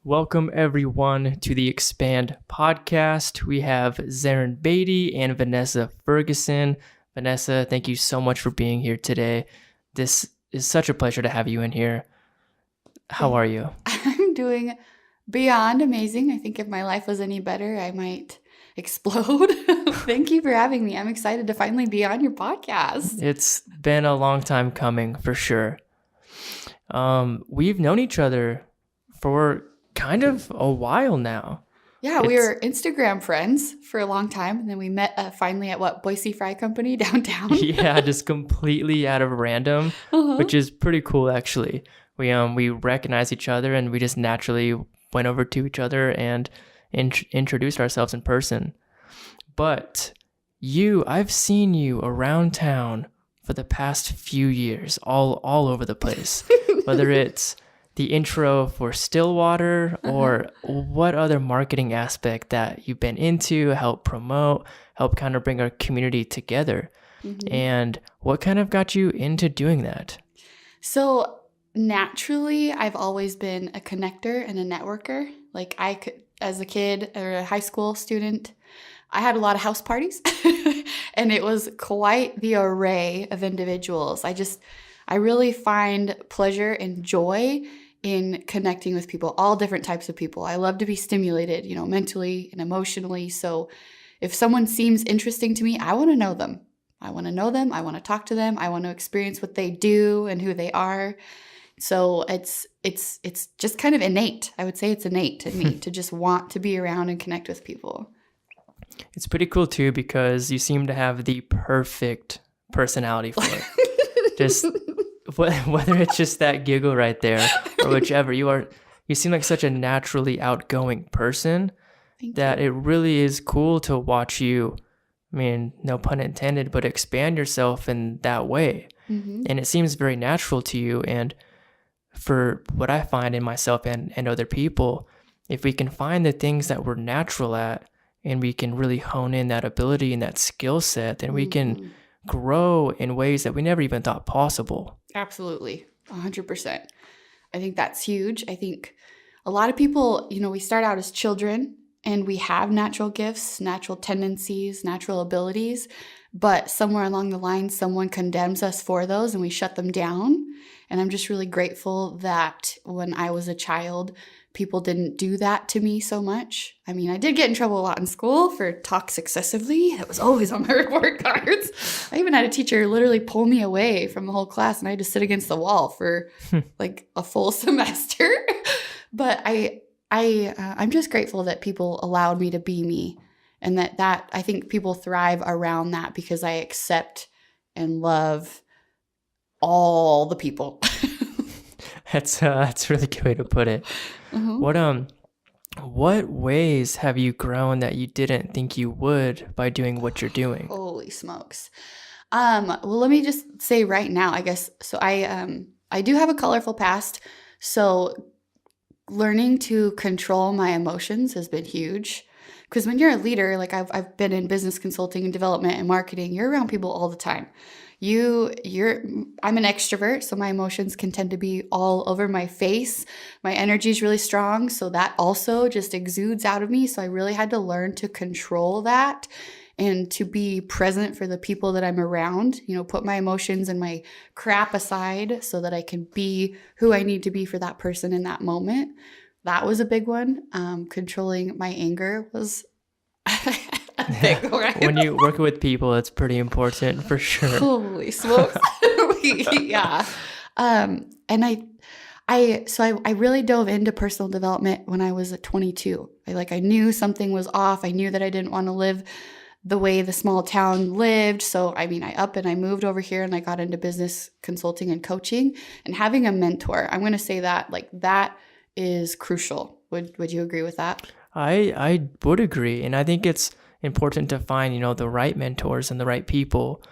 Welcome everyone to the Expand podcast. We have Zarin Beatty and Vanessa Ferguson. Vanessa, thank you so much for being here today. This is such a pleasure to have you in here. How are you? I'm doing beyond amazing. I think if my life was any better, I might explode. Thank you for having me. I'm excited to finally be on your podcast. It's been a long time coming for sure. We've known each other for kind of a while now. Yeah, we were Instagram friends for a long time, and then we met finally at Boise Fry Company downtown. Yeah, just completely out of random, which is pretty cool actually. We recognized each other and we just naturally went over to each other and introduced ourselves in person. But I've seen you around town for the past few years, all over the place, whether it's the intro for Stillwater or what other marketing aspect that you've been into, help promote, help kind of bring our community together. And what kind of got you into doing that? So naturally, I've always been a connector and a networker. Like as a kid or a high school student, I had a lot of house parties and it was quite the array of individuals. I really find pleasure and joy in connecting with people, all different types of people. I love to be stimulated, mentally and emotionally. So if someone seems interesting to me, I want to know them. I want to talk to them. I want to experience what they do and who they are. So it's just kind of innate. I would say it's innate in me to just want to be around and connect with people. It's pretty cool too because you seem to have the perfect personality for it. Just whether it's just that giggle right there or whichever, you seem like such a naturally outgoing person that it really is cool to watch you. I mean, no pun intended, but expand yourself in that way. And it seems very natural to you. And for what I find in myself and other people, if we can find the things that we're natural at and we can really hone in that ability and that skill set, then we can grow in ways that we never even thought possible. Absolutely. 100%. I think that's huge. I think a lot of people, we start out as children and we have natural gifts, natural tendencies, natural abilities, but somewhere along the line, someone condemns us for those and we shut them down. And I'm just really grateful that when I was a child, people didn't do that to me so much. I mean, I did get in trouble a lot in school for talk excessively. That was always on my report cards. I even had a teacher literally pull me away from the whole class and I had to sit against the wall for like a full semester. But I'm just grateful that people allowed me to be me, and that I think people thrive around that because I accept and love all the people. That's a really good way to put it. What ways have you grown that you didn't think you would by doing what you're doing? Holy smokes. Well, let me just say right now, I guess, so I do have a colorful past. So learning to control my emotions has been huge. Because when you're a leader, like I've been in business consulting and development and marketing, you're around people all the time. I'm an extrovert, so my emotions can tend to be all over my face. My energy is really strong, so that also just exudes out of me. So I really had to learn to control that and to be present for the people that I'm around, put my emotions and my crap aside so that I can be who I need to be for that person in that moment. That was a big one. Controlling my anger was big, right? When you work with people, it's pretty important for sure. Holy smokes. Yeah. And I really dove into personal development when I was at 22. I knew something was off. I knew that I didn't want to live the way the small town lived. So, I moved over here and I got into business consulting and coaching and having a mentor. I'm going to say that that is crucial. Would you agree with that? I would agree. And I think it's important to find, the right mentors and the right people.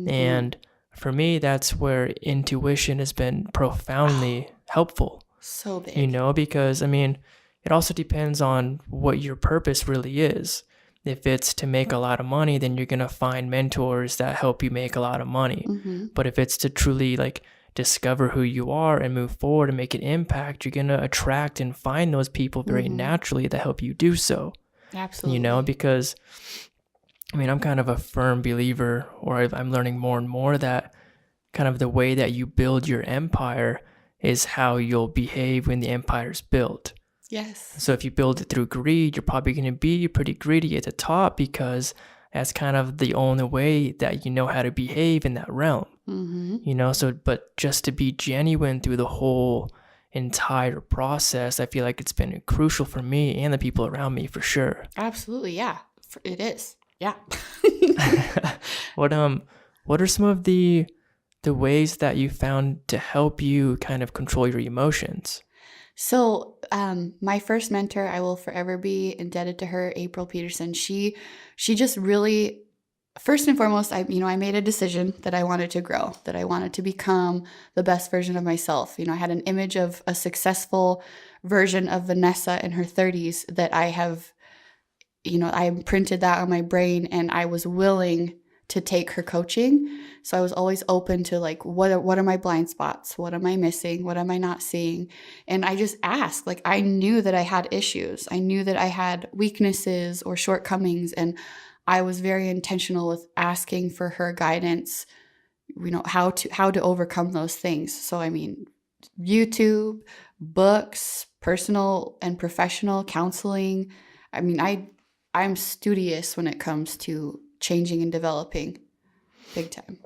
And for me, that's where intuition has been profoundly helpful. So big. Because, it also depends on what your purpose really is. If it's to make a lot of money, then you're going to find mentors that help you make a lot of money. But if it's to truly discover who you are and move forward and make an impact, you're going to attract and find those people very naturally that help you do so. Absolutely. Because I mean, I'm kind of a firm believer, or I'm learning more and more that kind of the way that you build your empire is how you'll behave when the empire's built. Yes. So if you build it through greed, you're probably going to be pretty greedy at the top because that's kind of the only way that you know how to behave in that realm. But just to be genuine through the whole entire process, I feel like it's been crucial for me and the people around me for sure. Absolutely. Yeah, it is. Yeah. What are some of the ways that you found to help you kind of control your emotions? So my first mentor, I will forever be indebted to her, April Peterson. She just really, first and foremost, I made a decision that I wanted to grow, that I wanted to become the best version of myself. I had an image of a successful version of Vanessa in her 30s that I have, I imprinted that on my brain, and I was willing to take her coaching. So I was always open to like, what are my blind spots? What am I missing? What am I not seeing? And I just asked, like, I knew that I had issues. I knew that I had weaknesses or shortcomings. And I was very intentional with asking for her guidance, how to overcome those things. So, I mean, YouTube, books, personal and professional counseling. I mean, I'm studious when it comes to changing and developing, big time.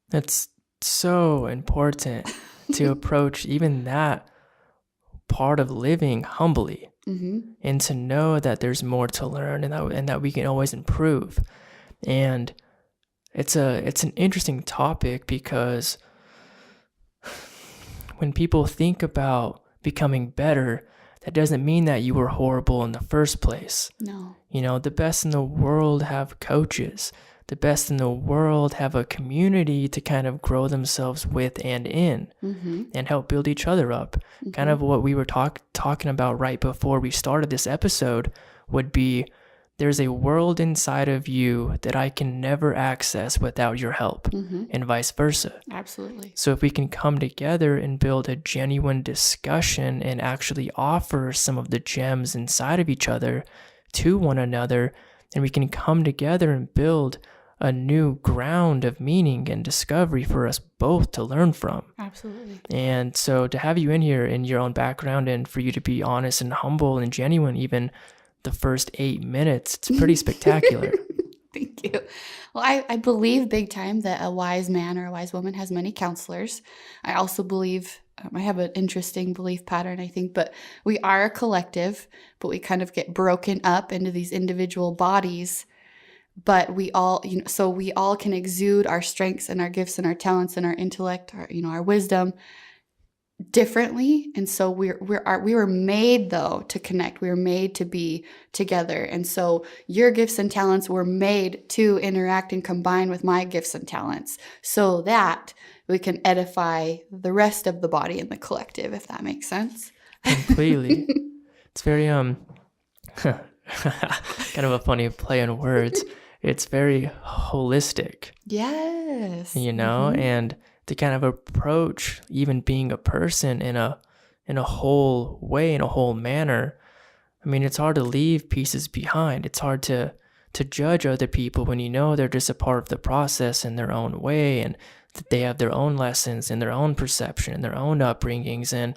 That's so important to approach even that part of living humbly, and to know that there's more to learn and that we can always improve. And it's an interesting topic because when people think about becoming better, that doesn't mean that you were horrible in the first place. No. The best in the world have coaches. The best in the world have a community to kind of grow themselves with and in, and help build each other up. Kind of what we were talking about right before we started this episode would be, there's a world inside of you that I can never access without your help, and vice versa. Absolutely. So if we can come together and build a genuine discussion and actually offer some of the gems inside of each other to one another, and we can come together and build a new ground of meaning and discovery for us both to learn from. Absolutely. And so to have you in here in your own background, and for you to be honest and humble and genuine, even the first 8 minutes, it's pretty spectacular. Thank you. Well, I believe big time that a wise man or a wise woman has many counselors. I also believe, I have an interesting belief pattern, I think, but we are a collective, but we kind of get broken up into these individual bodies. But we all, so we all can exude our strengths and our gifts and our talents and our intellect, our wisdom differently. And so we were made, though, to connect. We were made to be together. And so your gifts and talents were made to interact and combine with my gifts and talents so that we can edify the rest of the body and the collective, if that makes sense. Completely. It's very kind of a funny play on words. It's very holistic. Yes. And to kind of approach even being a person in a whole way, in a whole manner. I mean, it's hard to leave pieces behind. It's hard to judge other people when they're just a part of the process in their own way, and that they have their own lessons and their own perception and their own upbringings. And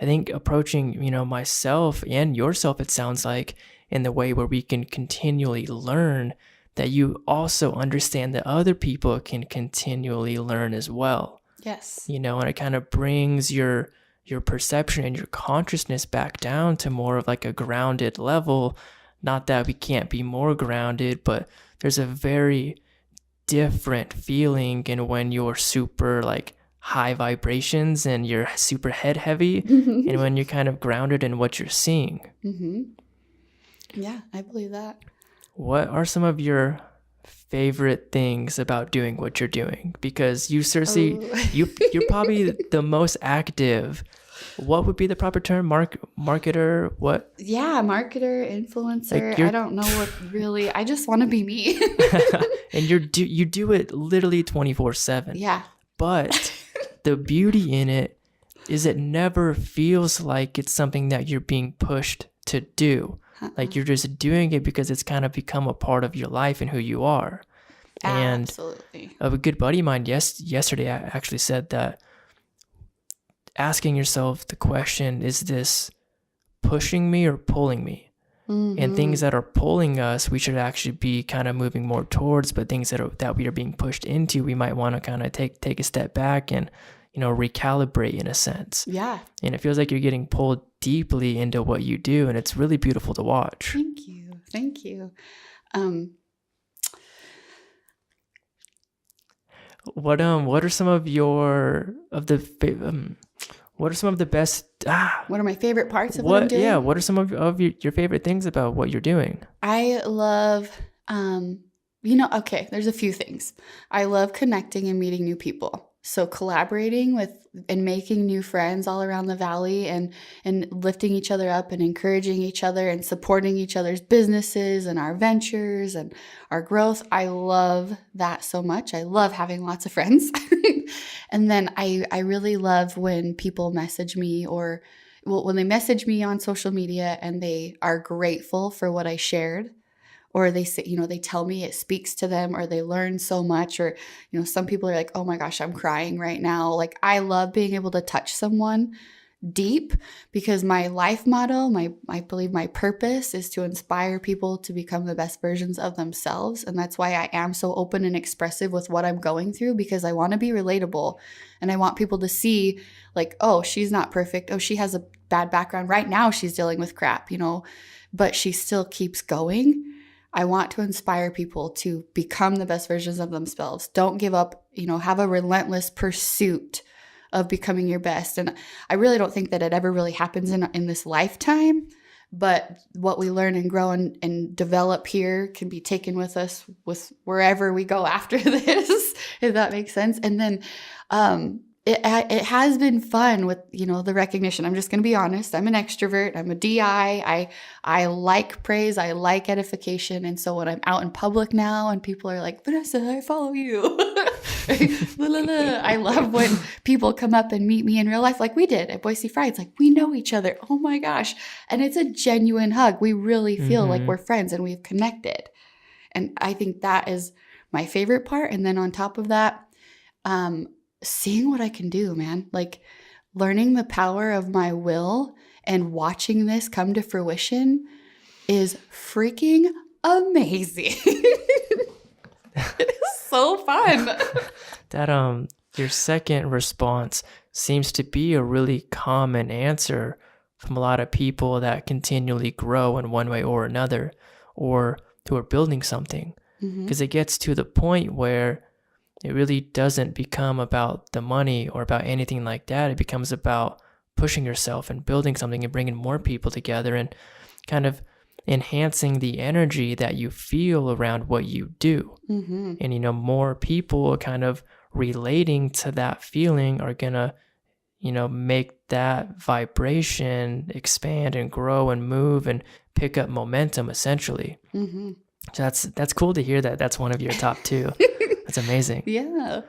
I think approaching, myself and yourself, it sounds like, in the way where we can continually learn, that you also understand that other people can continually learn as well. Yes. And it kind of brings your perception and your consciousness back down to more of like a grounded level. Not that we can't be more grounded, but there's a very different feeling in when you're super like high vibrations and you're super head heavy, and when you're kind of grounded in what you're seeing. Yeah, I believe that. What are some of your favorite things about doing what you're doing? Because you, Cersei, you're probably the most active. What would be the proper term? Marketer? What? Yeah, marketer, influencer. I don't know what really. I just want to be me. And you do it literally 24/7. Yeah. But the beauty in it is it never feels like it's something that you're being pushed to do. Like you're just doing it because it's kind of become a part of your life and who you are. And Absolutely. a good buddy of mine yesterday actually said that asking yourself the question, is this pushing me or pulling me? And things that are pulling us, we should actually be kind of moving more towards, but things that we are being pushed into, we might want to kind of take a step back and, recalibrate in a sense. Yeah. And it feels like you're getting pulled deeply into what you do, and it's really beautiful to watch. Thank you. Thank you. What are some of what are some of the best what are my favorite parts of what I'm doing? Yeah, what are some of your favorite things about what you're doing? I love okay, there's a few things. I love connecting and meeting new people. So collaborating with and making new friends all around the valley and lifting each other up and encouraging each other and supporting each other's businesses and our ventures and our growth. I love that so much. I love having lots of friends. And then I really love when people message me when they message me on social media and they are grateful for what I shared. Or they say, they tell me it speaks to them, or they learn so much, or, some people are like, oh my gosh, I'm crying right now. Like, I love being able to touch someone deep, because my life motto, I believe my purpose is to inspire people to become the best versions of themselves. And that's why I am so open and expressive with what I'm going through, because I want to be relatable and I want people to see like, oh, she's not perfect. Oh, she has a bad background. Right now she's dealing with crap, but she still keeps going. I want to inspire people to become the best versions of themselves. Don't give up, have a relentless pursuit of becoming your best. And I really don't think that it ever really happens in this lifetime, but what we learn and grow and develop here can be taken with us with wherever we go after this, if that makes sense. And then it has been fun with, the recognition. I'm just going to be honest. I'm an extrovert. I'm a DI. I like praise. I like edification. And so when I'm out in public now and people are like, Vanessa, I follow you. I love when people come up and meet me in real life like we did at Boise Fry. It's like, we know each other. Oh my gosh. And it's a genuine hug. We really feel like we're friends and we've connected. And I think that is my favorite part. And then on top of that, seeing what I can do, man, like learning the power of my will and watching this come to fruition is freaking amazing. It is so fun. That your second response seems to be a really common answer from a lot of people that continually grow in one way or another, or who are building something, because it gets to the point where it really doesn't become about the money or about anything like that. It becomes about pushing yourself and building something and bringing more people together and kind of enhancing the energy that you feel around what you do. And, more people kind of relating to that feeling are going to, make that vibration expand and grow and move and pick up momentum, essentially. So that's cool to hear that that's one of your top two. That's amazing. Yeah.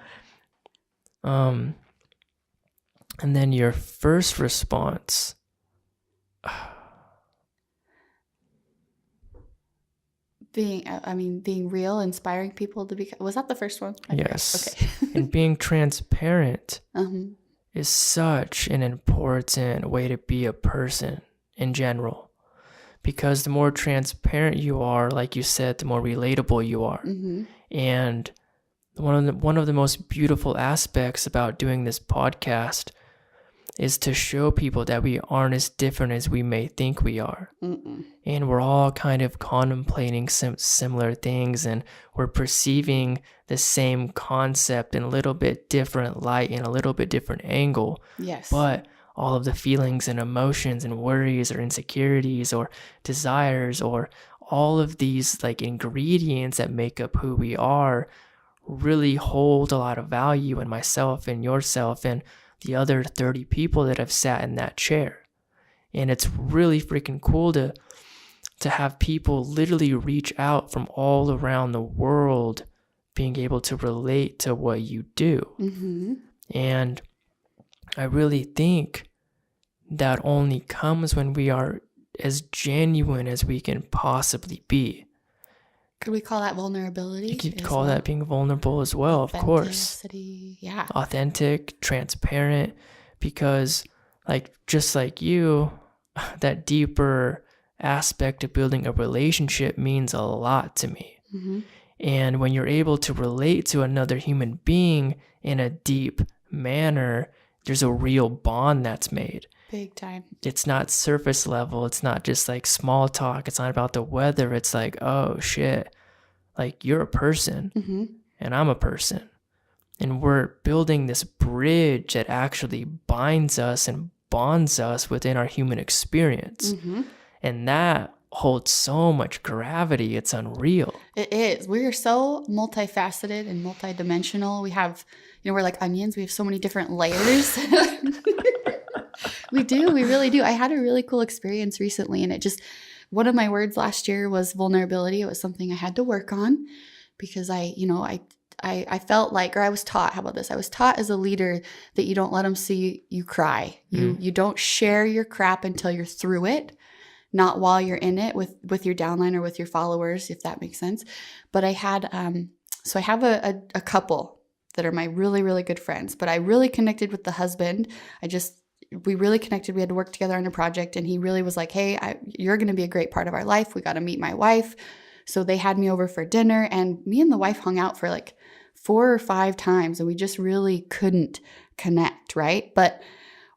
And then your first response. Being real, inspiring people to become. Was that the first one? Yes. Okay. And being transparent is such an important way to be a person in general. Because the more transparent you are, like you said, the more relatable you are. And one of the most beautiful aspects about doing this podcast is to show people that we aren't as different as we may think we are. And we're all kind of contemplating some similar things, and we're perceiving the same concept in a little bit different light, in a little bit different angle. Yes. But all of the feelings and emotions and worries or insecurities or desires or all of these like ingredients that make up who we are really hold a lot of value in myself and yourself and the other 30 people that have sat in that chair. And it's really freaking cool to have people literally reach out from all around the world being able to relate to what you do. And I really think that only comes when we are as genuine as we can possibly be. Could we call that vulnerability? You could call that being vulnerable as well, of course. Yeah. Authentic, transparent, because just like you, that deeper aspect of building a relationship means a lot to me. Mm-hmm. And when you're able to relate to another human being in a deep manner, there's a real bond that's made. Big time. It's not surface level. It's not just like small talk. It's not about the weather. It's like, oh shit, like you're a person Mm-hmm. and I'm a person. And we're building this bridge that actually binds us and bonds us within our human experience. Mm-hmm. And that holds so much gravity. It's unreal. It is. We are so multifaceted and multidimensional. We have, we're like onions. We have so many different layers. We do. We really do. I had a really cool experience recently, and one of my words last year was vulnerability. It was something I had to work on because I felt like, or I was taught, how about this? I was taught as a leader that you don't let them see you cry. You don't share your crap until you're through it, not while you're in it with your downline or with your followers, if that makes sense. But I had, so I have a couple that are my really, really good friends, but I really connected with the husband. We really connected. We had to work together on a project, and he really was like, hey, you're going to be a great part of our life. We got to meet my wife. So they had me over for dinner, and me and the wife hung out for like 4 or 5 times, and we just really couldn't connect, right? But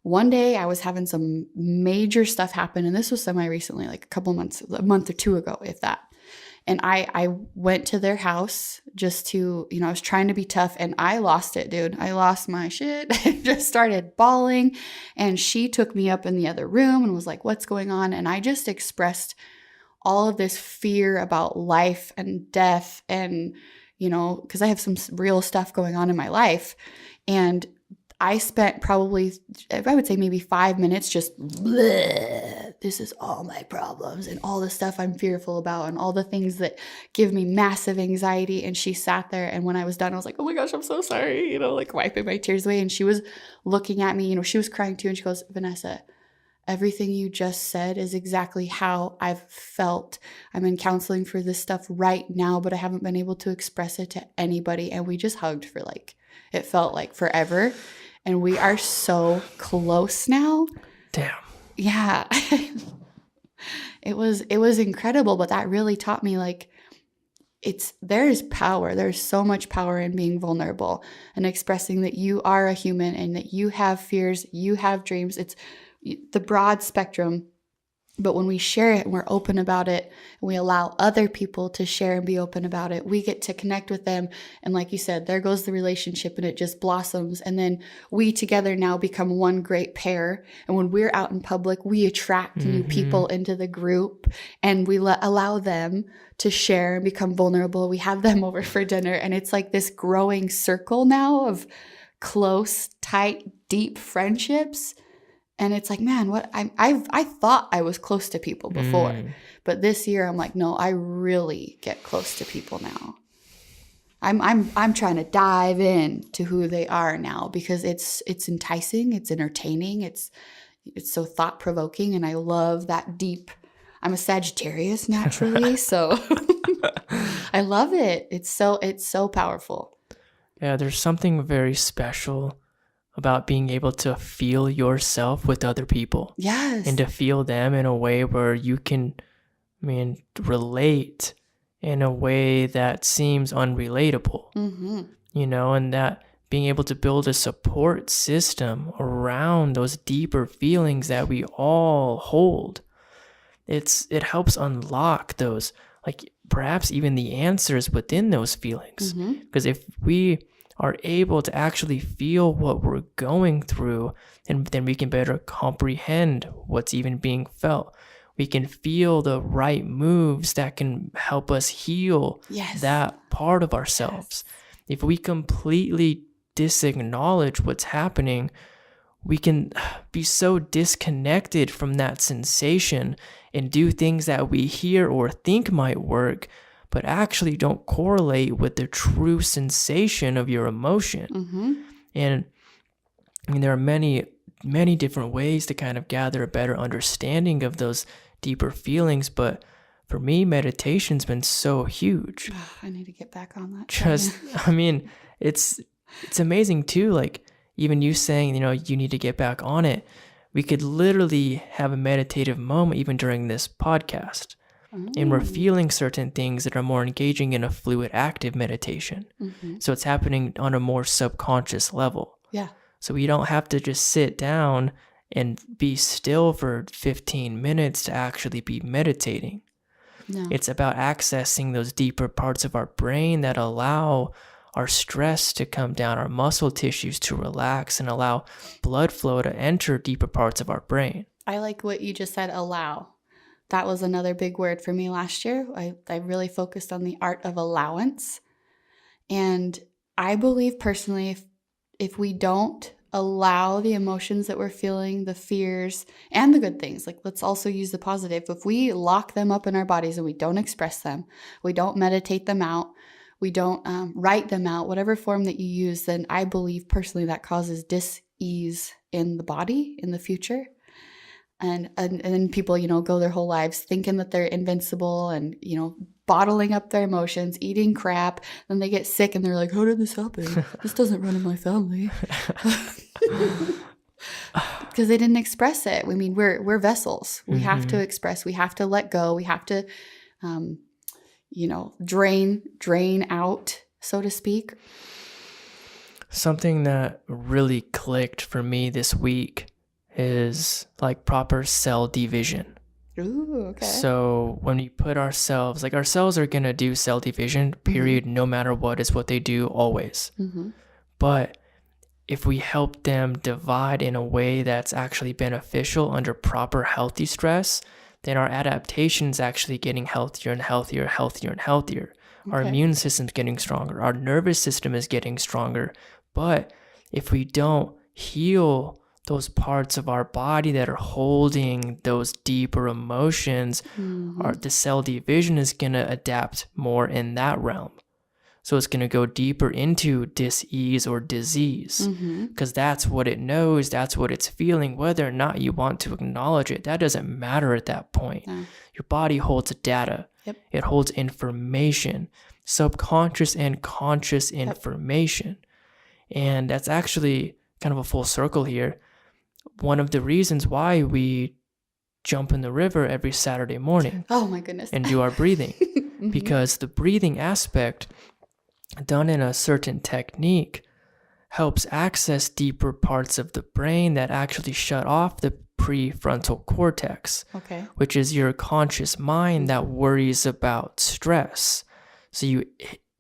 one day I was having some major stuff happen, and this was semi-recently, like a month or 2 ago, if that. And I went to their house just to, I was trying to be tough, and I lost it, dude. I lost my shit. I just started bawling, and she took me up in the other room and was like, what's going on? And I just expressed all of this fear about life and death and, because I have some real stuff going on in my life. And I spent probably, I would say maybe 5 minutes just, this is all my problems and all the stuff I'm fearful about and all the things that give me massive anxiety. And she sat there, and when I was done, I was like, oh my gosh, I'm so sorry, like wiping my tears away. And she was looking at me, she was crying too. And she goes, Vanessa, everything you just said is exactly how I've felt. I'm in counseling for this stuff right now, but I haven't been able to express it to anybody. And we just hugged for it felt like forever. And we are so close now. Damn. Yeah. It was incredible, but that really taught me there is power. There's so much power in being vulnerable and expressing that you are a human and that you have fears, you have dreams. It's the broad spectrum. But when we share it and we're open about it, and we allow other people to share and be open about it, we get to connect with them. And like you said, there goes the relationship, and it just blossoms. And then we together now become one great pair. And when we're out in public, we attract new people into the group, and we allow them to share and become vulnerable. We have them over for dinner, and it's like this growing circle now of close, tight, deep friendships. And it's like, man, I thought I was close to people before, but this year I'm like, no, I really get close to people now. I'm trying to dive in to who they are now because it's enticing, it's entertaining, it's so thought provoking, and I love that deep. I'm a Sagittarius naturally, so I love it. It's so powerful. Yeah, there's something very special about being able to feel yourself with other people. Yes. And to feel them in a way where you can, relate in a way that seems unrelatable. Mm-hmm. And that being able to build a support system around those deeper feelings that we all hold. It helps unlock those, perhaps even the answers within those feelings. Because if we are able to actually feel what we're going through, and then we can better comprehend what's even being felt. We can feel the right moves that can help us heal that part of ourselves. If we completely disacknowledge what's happening, we can be so disconnected from that sensation and do things that we hear or think might work, but actually don't correlate with the true sensation of your emotion. And I mean, there are many, many different ways to kind of gather a better understanding of those deeper feelings, but for me, meditation's been so huge. I need to get back on that. Just, I mean, it's amazing too. Like even you saying, you need to get back on it. We could literally have a meditative moment even during this podcast. And we're feeling certain things that are more engaging in a fluid, active meditation. So it's happening on a more subconscious level. Yeah. So we don't have to just sit down and be still for 15 minutes to actually be meditating. No. It's about accessing those deeper parts of our brain that allow our stress to come down, our muscle tissues to relax, and allow blood flow to enter deeper parts of our brain. I like what you just said, allow. That was another big word for me last year. I really focused on the art of allowance. And I believe personally, if we don't allow the emotions that we're feeling, the fears, and the good things, like let's also use the positive. If we lock them up in our bodies and we don't express them, we don't meditate them out, we don't write them out, whatever form that you use, then I believe personally that causes dis-ease in the body in the future. And then people, go their whole lives thinking that they're invincible and, bottling up their emotions, eating crap. Then they get sick and they're like, how did this happen? This doesn't run in my family. Because they didn't express it. I mean, we're vessels. We have to express. We have to let go. We have to, drain out, so to speak. Something that really clicked for me this week is like proper cell division. Ooh, okay. So when we put ourselves, like our cells are going to do cell division, period, no matter what is what they do always. But if we help them divide in a way that's actually beneficial under proper healthy stress, then our adaptation's actually getting healthier and healthier, healthier and healthier. Okay. Our immune system's getting stronger. Our nervous system is getting stronger. But if we don't heal those parts of our body that are holding those deeper emotions, the cell division is going to adapt more in that realm. So it's going to go deeper into dis-ease or disease because that's what it knows, that's what it's feeling. Whether or not you want to acknowledge it, that doesn't matter at that point. No. Your body holds data. Yep. It holds information, subconscious and conscious information. And that's actually kind of a full circle here. One of the reasons why we jump in the river every Saturday morning. Oh my goodness. And do our breathing. Because the breathing aspect done in a certain technique helps access deeper parts of the brain that actually shut off the prefrontal cortex, which is your conscious mind that worries about stress. So you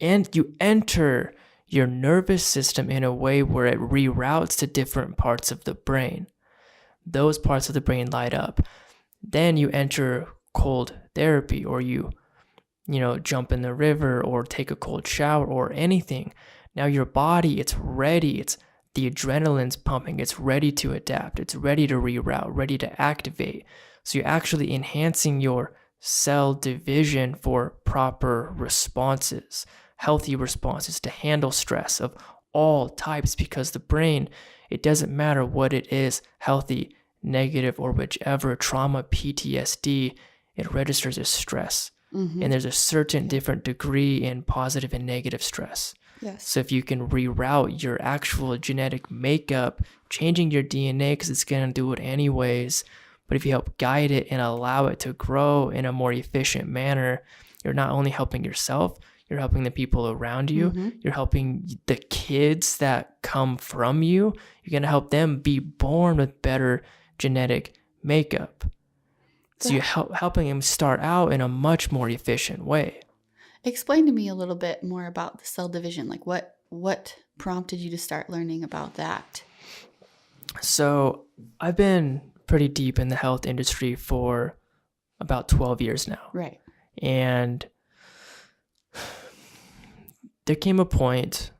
enter your nervous system in a way where it reroutes to different parts of the brain. Those parts of the brain light up. Then you enter cold therapy, or you jump in the river or take a cold shower or anything. Now your body, it's ready. It's the adrenaline's pumping. It's ready to adapt. It's ready to reroute, ready to activate. So you're actually enhancing your cell division for proper responses, healthy responses to handle stress of all types, because the brain, it doesn't matter what it is, healthy, negative, or whichever, trauma, PTSD, it registers as stress. And there's a certain different degree in positive and negative stress. Yes. So if you can reroute your actual genetic makeup, changing your DNA, because it's going to do it anyways, but if you help guide it and allow it to grow in a more efficient manner, you're not only helping yourself, you're helping the people around you. You're helping the kids that come from you. You're going to help them be born with better genetic makeup. So you're helping them start out in a much more efficient way. Explain to me a little bit more about the cell division. Like what prompted you to start learning about that? So I've been pretty deep in the health industry for about 12 years now. Right. And there came a point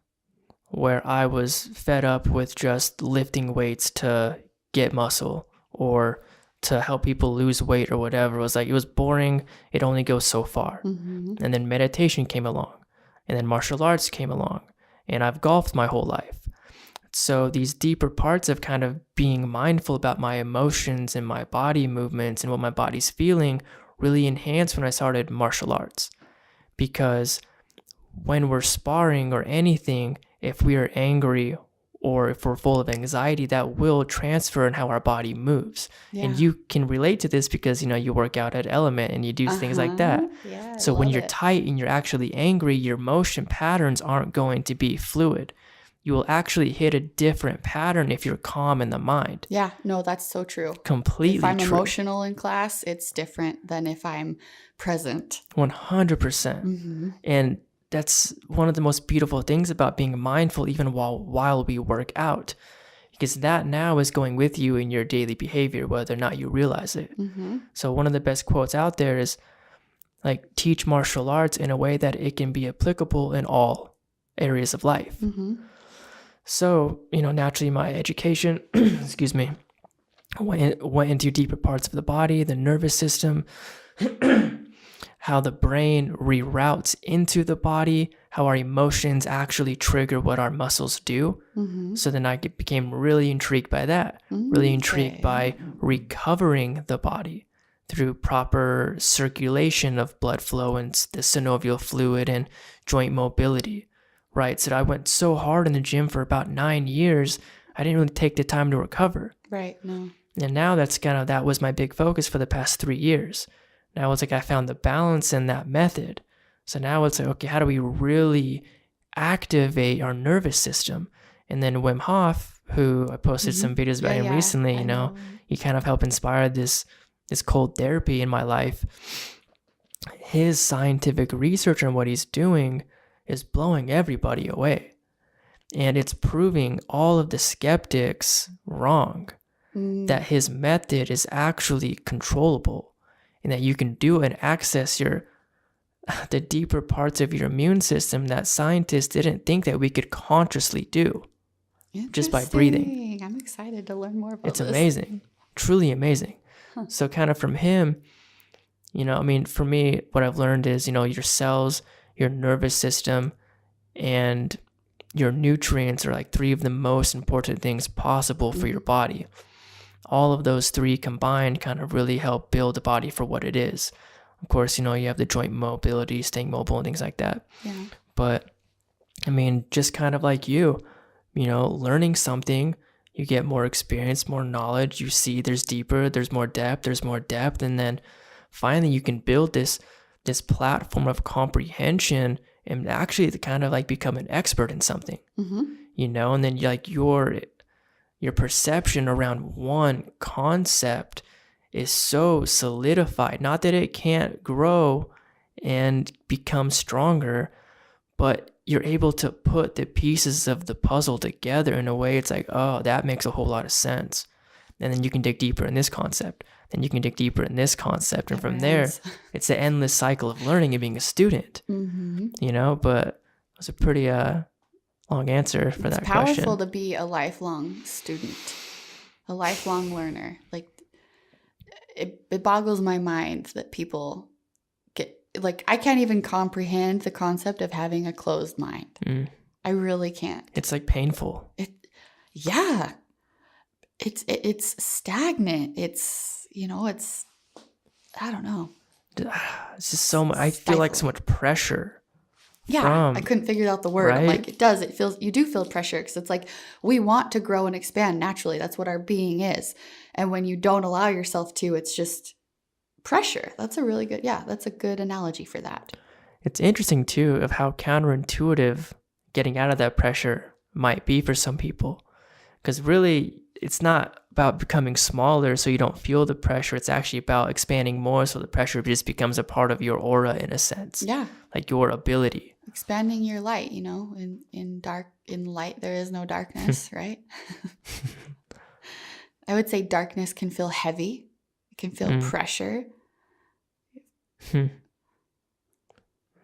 where I was fed up with just lifting weights to get muscle or to help people lose weight or whatever. It was boring. It only goes so far. And then meditation came along, and then martial arts came along, and I've golfed my whole life. So these deeper parts of kind of being mindful about my emotions and my body movements and what my body's feeling really enhanced when I started martial arts. Because when we're sparring or anything, if we are angry or if we're full of anxiety, that will transfer in how our body moves. Yeah. And you can relate to this because, you work out at Element and you do things like that. Yeah, So when you're tight and you're actually angry, your motion patterns aren't going to be fluid. You will actually hit a different pattern if you're calm in the mind. Yeah, no, that's so true. Completely If I'm true. emotional in class, it's different than if I'm present. 100%. And that's one of the most beautiful things about being mindful even while we work out, because that now is going with you in your daily behavior, whether or not you realize it. So one of the best quotes out there is like, teach martial arts in a way that it can be applicable in all areas of life. So, naturally my education, excuse me, went into deeper parts of the body, the nervous system, how the brain reroutes into the body, how our emotions actually trigger what our muscles do. So then I became really intrigued by that, really intrigued by recovering the body through proper circulation of blood flow and the synovial fluid and joint mobility, right? So I went so hard in the gym for about 9 years, I didn't really take the time to recover. Right, no. And now that was my big focus for the past 3 years. Now it's like I found the balance in that method. So now it's like, okay, how do we really activate our nervous system? And then Wim Hof, who I posted some videos about him recently, he kind of helped inspire this cold therapy in my life. His scientific research on what he's doing is blowing everybody away. And it's proving all of the skeptics wrong, that his method is actually controllable. And that you can do and access the deeper parts of your immune system that scientists didn't think that we could consciously do just by breathing. I'm excited to learn more about this. It's this. amazing, truly amazing. So kind of from him, for me, what I've learned is, your cells, your nervous system, and your nutrients are like 3 of the most important things possible for your body. All of those 3 combined kind of really help build the body for what it is. Of course, you have the joint mobility, staying mobile and things like that. Yeah. But just kind of like learning something, you get more experience, more knowledge, you see there's more depth. And then finally you can build this platform of comprehension and actually kind of like become an expert in something, and then like your perception around one concept is so solidified. Not that it can't grow and become stronger, but you're able to put the pieces of the puzzle together in a way it's like, oh, that makes a whole lot of sense. And then you can dig deeper in this concept. Then you can dig deeper in this concept. And from there, it's the endless cycle of learning and being a student, but it was a pretty long answer for that question. It's powerful to be a lifelong student, a lifelong learner. Like it boggles my mind that people get like, I can't even comprehend the concept of having a closed mind. I really can't. It's like painful. It's stagnant. It's I don't know. It's just so much. I feel like so much pressure. Yeah, I couldn't figure out the word. Right? I'm like, you do feel pressure because it's like we want to grow and expand naturally. That's what our being is. And when you don't allow yourself to, it's just pressure. That's a good analogy for that. It's interesting too of how counterintuitive getting out of that pressure might be for some people. Because really, it's not about becoming smaller so you don't feel the pressure. It's actually about expanding more so the pressure just becomes a part of your aura in a sense. Yeah. Like your ability. Expanding your light, in light there is no darkness, right? I would say darkness can feel heavy. It can feel pressure.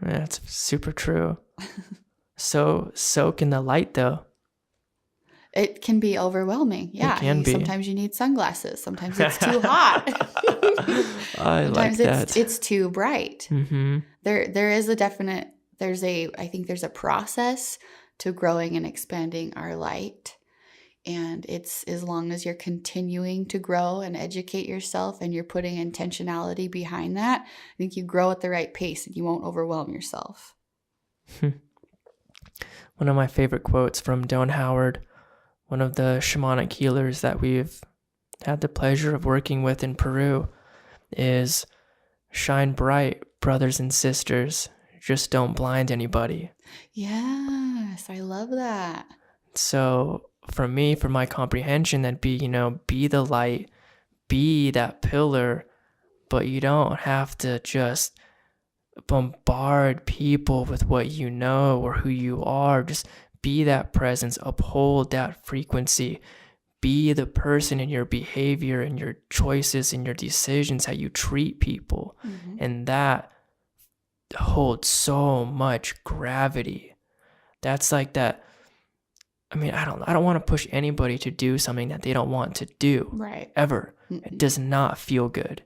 That's super true. So can the light though. It can be overwhelming. Yeah. It can be. Sometimes you need sunglasses. Sometimes it's too hot. Sometimes it's too bright. There is a definite, I think there's a process to growing and expanding our light. And it's as long as you're continuing to grow and educate yourself and you're putting intentionality behind that, I think you grow at the right pace and you won't overwhelm yourself. One of my favorite quotes from Don Howard, one of the shamanic healers that we've had the pleasure of working with in Peru, is shine bright, brothers and sisters. Just don't blind anybody. Yes, I love that. So for me, for my comprehension, that'd be, be the light, be that pillar, but you don't have to just bombard people with what you know or who you are. Just be that presence, uphold that frequency, be the person in your behavior and your choices and your decisions, how you treat people. Mm-hmm. And that holds so much gravity. That's like that. I mean, I don't want to push anybody to do something that they don't want to do. Right. Ever. Mm-mm. It does not feel good.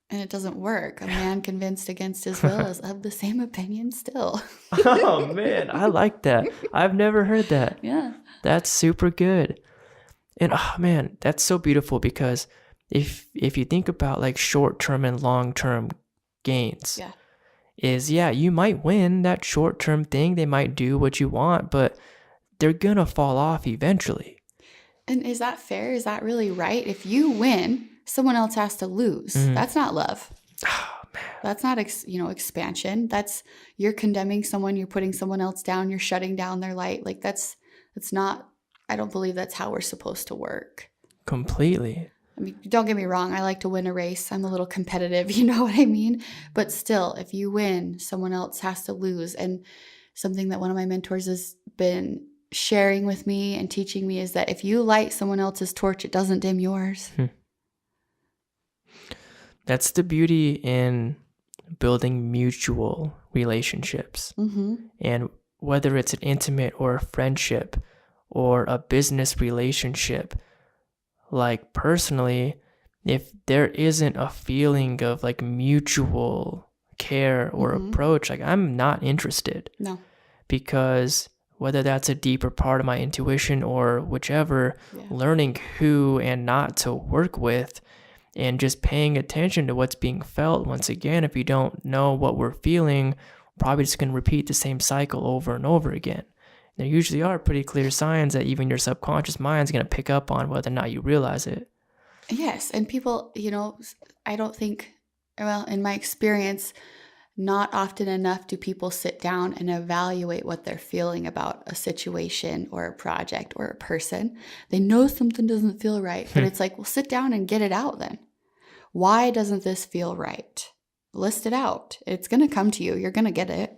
And it doesn't work. A man convinced against his will is of the same opinion still. Oh, man. I like that. I've never heard that. Yeah. That's super good. And, oh, man, that's so beautiful because if you think about like short-term and long-term gains, you might win that short-term thing. They might do what you want, but they're going to fall off eventually. And is that fair? Is that really right? If you win, someone else has to lose. Mm-hmm. That's not love. Oh, man. That's not, expansion. That's, you're condemning someone, you're putting someone else down, you're shutting down their light. Like that's not, I don't believe that's how we're supposed to work. Completely. I mean, don't get me wrong. I like to win a race. I'm a little competitive, you know what I mean? But still, if you win, someone else has to lose. And something that one of my mentors has been sharing with me and teaching me is that if you light someone else's torch, it doesn't dim yours. That's the beauty in building mutual relationships. Mm-hmm. And whether it's an intimate or a friendship or a business relationship, like personally, if there isn't a feeling of like mutual care or approach, like I'm not interested. No. Because whether that's a deeper part of my intuition or whichever, learning who and not to work with and just paying attention to what's being felt. Once again, if you don't know what we're feeling, we're probably just going to repeat the same cycle over and over again. There usually are pretty clear signs that even your subconscious mind is going to pick up on whether or not you realize it. Yes. And people, I don't think, well, in my experience, not often enough do people sit down and evaluate what they're feeling about a situation or a project or a person. They know something doesn't feel right, but it's like, well, sit down and get it out then. Why doesn't this feel right? List it out. It's going to come to you. You're going to get it.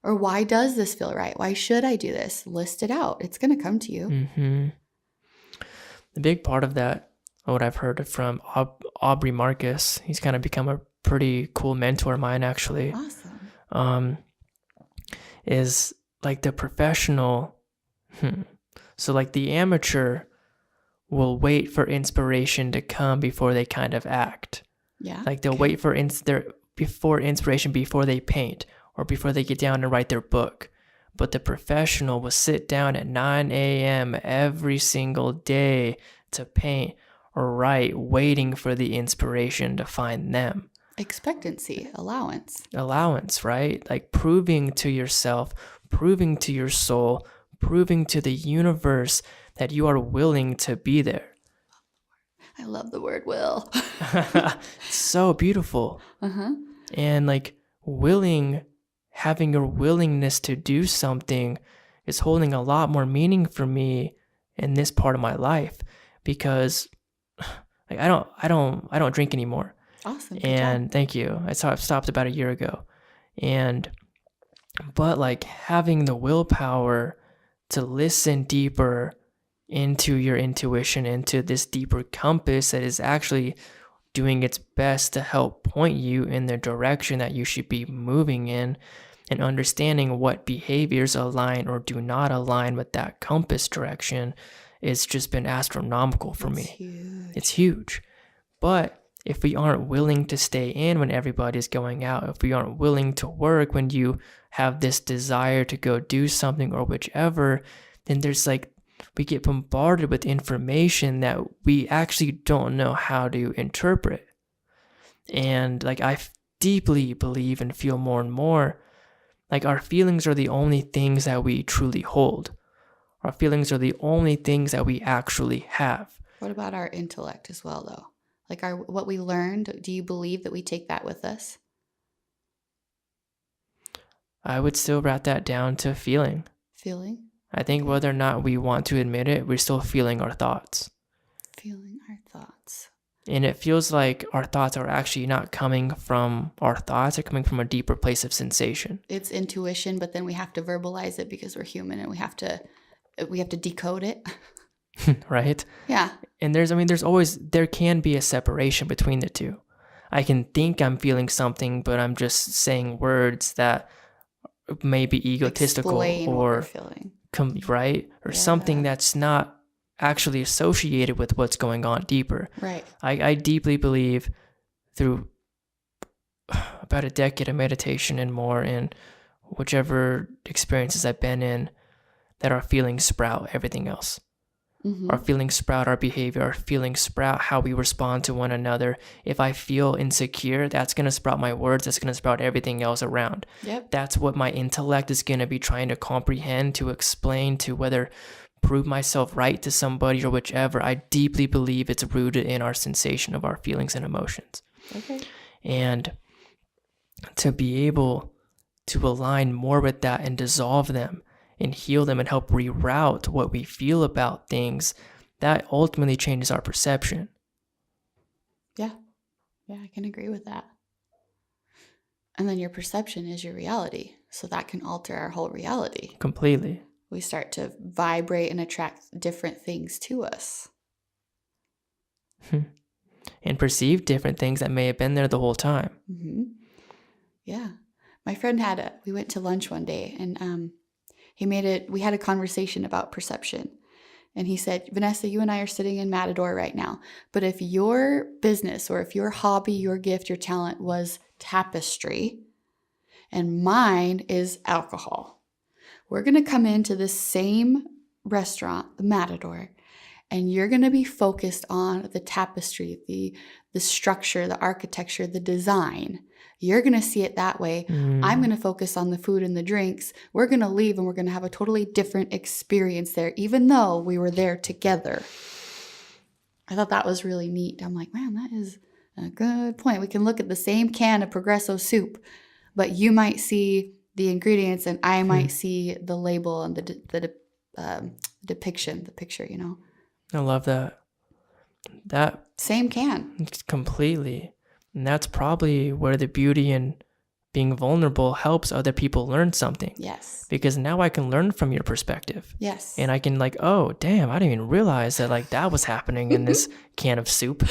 Or why does this feel right? Why should I do this? List it out. It's going to come to you. Mm-hmm. The big part of that, what I've heard from Aubrey Marcus, he's kind of become a pretty cool mentor of mine, actually. Awesome. Is like the professional. So like the amateur will wait for inspiration to come before they kind of act. Yeah. Like they'll wait for inspiration before they paint or before they get down and write their book. But the professional will sit down at 9 a.m. every single day to paint or write, waiting for the inspiration to find them. Expectancy, allowance, right? Like proving to yourself, proving to your soul, proving to the universe that you are willing to be there. I love the word will. It's so beautiful. Uh-huh. And like having your willingness to do something is holding a lot more meaning for me in this part of my life because like I don't drink anymore. Awesome. And thank you. I stopped about a year ago. But like having the willpower to listen deeper into your intuition, into this deeper compass that is actually doing its best to help point you in the direction that you should be moving in, and understanding what behaviors align or do not align with that compass direction, it's just been astronomical for me. Huge. It's huge. But if we aren't willing to stay in when everybody's going out, if we aren't willing to work when you have this desire to go do something or whichever, then there's like we get bombarded with information that we actually don't know how to interpret. And like I deeply believe and feel more and more like our feelings are the only things that we truly hold. Our feelings are the only things that we actually have. What about our intellect as well, though? Like what we learned, do you believe that we take that with us? I would still wrap that down to feeling. Feeling? I think whether or not we want to admit it, we're still feeling our thoughts. Feeling our thoughts. And it feels like our thoughts are actually not coming from our thoughts, they're coming from a deeper place of sensation. It's intuition, but then we have to verbalize it because we're human and we have to decode it. Right? Yeah. And there can be a separation between the two. I can think I'm feeling something, but I'm just saying words that may be egotistical or right? Or something that's not actually associated with what's going on deeper. Right. I deeply believe through about a decade of meditation and more and whichever experiences I've been in that our feelings sprout everything else. Our feelings sprout our behavior. Our feelings sprout how we respond to one another. If I feel insecure, that's going to sprout my words. That's going to sprout everything else around. Yep. That's what my intellect is going to be trying to comprehend, to explain, to whether prove myself right to somebody or whichever. I deeply believe it's rooted in our sensation of our feelings and emotions. Okay. And to be able to align more with that and dissolve them and heal them and help reroute what we feel about things, that ultimately changes our perception. Yeah. Yeah, I can agree with that. And then your perception is your reality. So that can alter our whole reality. Completely. We start to vibrate and attract different things to us. And perceive different things that may have been there the whole time. Mm-hmm. Yeah. My friend we went to lunch one day and we had a conversation about perception. And he said, Vanessa, you and I are sitting in Matador right now. But if your business or if your hobby, your gift, your talent was tapestry and mine is alcohol, we're going to come into this same restaurant, the Matador, and you're going to be focused on the tapestry, the structure, the architecture, the design. You're going to see it that way. I'm going to focus on the food and the drinks. We're going to leave and we're going to have a totally different experience there, even though we were there together. I thought that was really neat. I'm like, man, that is a good point. We can look at the same can of Progresso soup, but you might see the ingredients and I might see the label and the depiction, the picture, you know? I love that. That same can. Completely. And that's probably where the beauty in being vulnerable helps other people learn something. Yes. Because now I can learn from your perspective. Yes. And I can like, oh, damn, I didn't even realize that like that was happening in this can of soup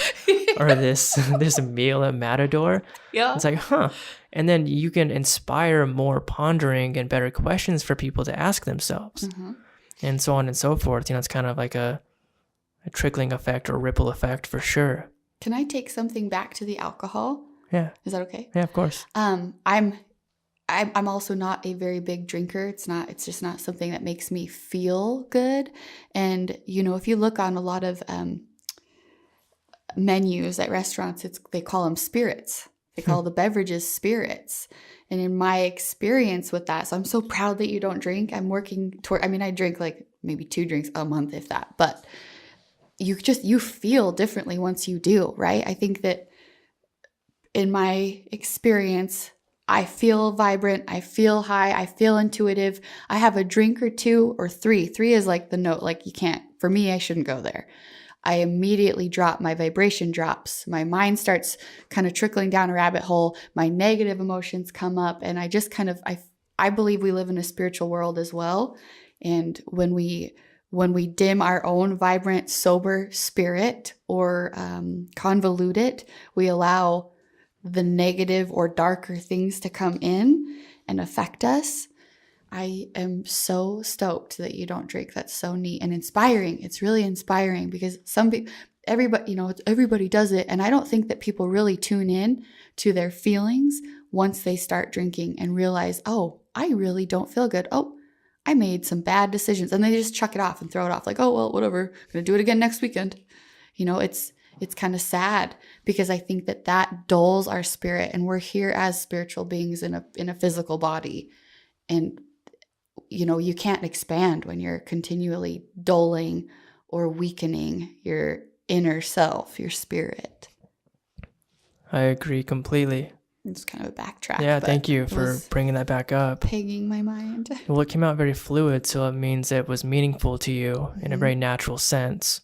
or this meal at Matador. Yeah. It's like, huh. And then you can inspire more pondering and better questions for people to ask themselves. And so on and so forth. You know, it's kind of like a trickling effect or ripple effect for sure. Can I take something back to the alcohol? Yeah. Is that okay? Yeah, of course. I'm also not a very big drinker. It's just not something that makes me feel good. And you know, if you look on a lot of menus at restaurants, they call them spirits. They call the beverages spirits. And in my experience with that, so I'm so proud that you don't drink. I'm working toward, I drink like maybe 2 drinks a month, if that, but you feel differently once you do, right? I think that in my experience, I feel vibrant, I feel high, I feel intuitive. I have a drink or 2 or 3. 3 is like the note, like you can't, for me, I shouldn't go there. I immediately drop, my vibration drops. My mind starts kind of trickling down a rabbit hole. My negative emotions come up and I just kind of, I believe we live in a spiritual world as well. And when we dim our own vibrant, sober spirit or convolute it, we allow the negative or darker things to come in and affect us. I am so stoked that you don't drink. That's so neat and inspiring. It's really inspiring because everybody does it. And I don't think that people really tune in to their feelings once they start drinking and realize, oh, I really don't feel good. Oh, I made some bad decisions, and they just chuck it off and throw it off like, oh, well, whatever, I'm going to do it again next weekend. It's kind of sad because I think that dulls our spirit, and we're here as spiritual beings in a physical body. And, you can't expand when you're continually dulling or weakening your inner self, your spirit. I agree completely. It's kind of a backtrack. Yeah, thank you for bringing that back up. Pegging my mind. Well, it came out very fluid, so it means it was meaningful to you in a very natural sense.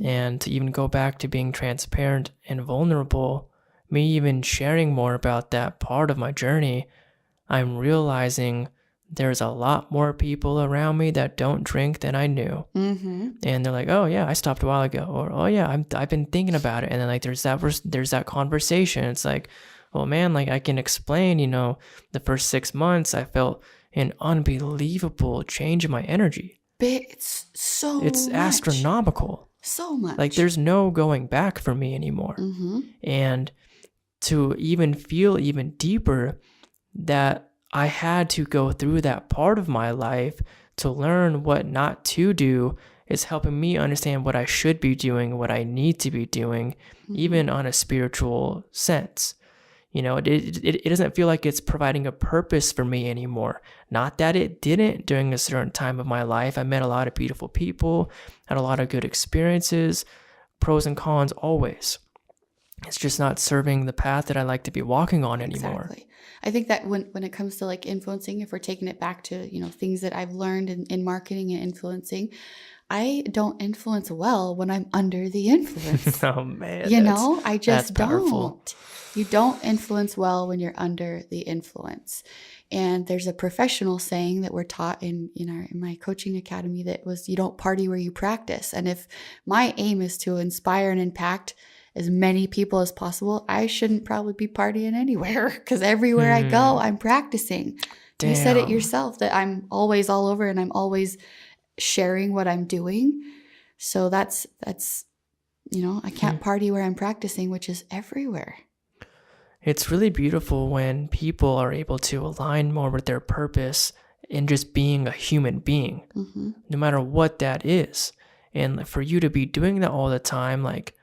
And to even go back to being transparent and vulnerable, me even sharing more about that part of my journey, I'm realizing there's a lot more people around me that don't drink than I knew. And they're like, oh yeah, I stopped a while ago. Or, oh yeah, I've been thinking about it. And then like there's that conversation. It's like, well, man, like I can explain, the first 6 months I felt an unbelievable change in my energy. It's much. Astronomical. So much. Like there's no going back for me anymore. And to even feel even deeper that I had to go through that part of my life to learn what not to do is helping me understand what I should be doing, what I need to be doing, even on a spiritual sense. It doesn't feel like it's providing a purpose for me anymore. Not that it didn't during a certain time of my life. I met a lot of beautiful people, had a lot of good experiences, pros and cons always. It's just not serving the path that I like to be walking on anymore. Exactly. I think that when it comes to like influencing, if we're taking it back to, things that I've learned in marketing and influencing, I don't influence well when I'm under the influence. Oh man. I just don't. You don't influence well when you're under the influence. And there's a professional saying that we're taught in my coaching academy that was, you don't party where you practice. And if my aim is to inspire and impact as many people as possible, I shouldn't probably be partying anywhere, because everywhere I go, I'm practicing. You said it yourself that I'm always all over and I'm always sharing what I'm doing. So that's I can't party where I'm practicing, which is everywhere. It's really beautiful when people are able to align more with their purpose in just being a human being, no matter what that is. And for you to be doing that all the time, like,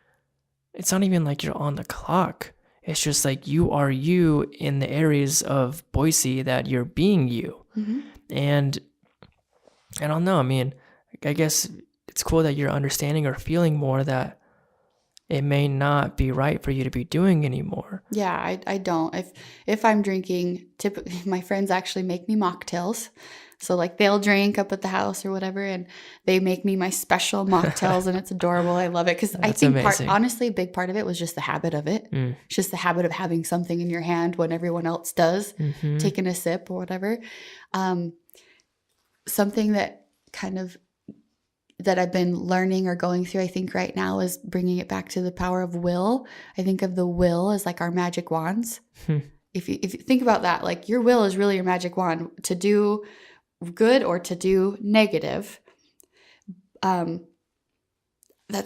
it's not even like you're on the clock. It's just like you are you in the areas of Boise that you're being you. And I don't know. I mean, I guess it's cool that you're understanding or feeling more that it may not be right for you to be doing anymore. Yeah, I don't. If I'm drinking, typically my friends actually make me mocktails. So like they'll drink up at the house or whatever, and they make me my special mocktails, and it's adorable. I love it because I think honestly, a big part of it was just the habit of it. It's just the habit of having something in your hand when everyone else does, taking a sip or whatever. Something that that I've been learning or going through, I think right now, is bringing it back to the power of will. I think of the will as like our magic wands. If you think about that, like your will is really your magic wand to do good or to do negative. That's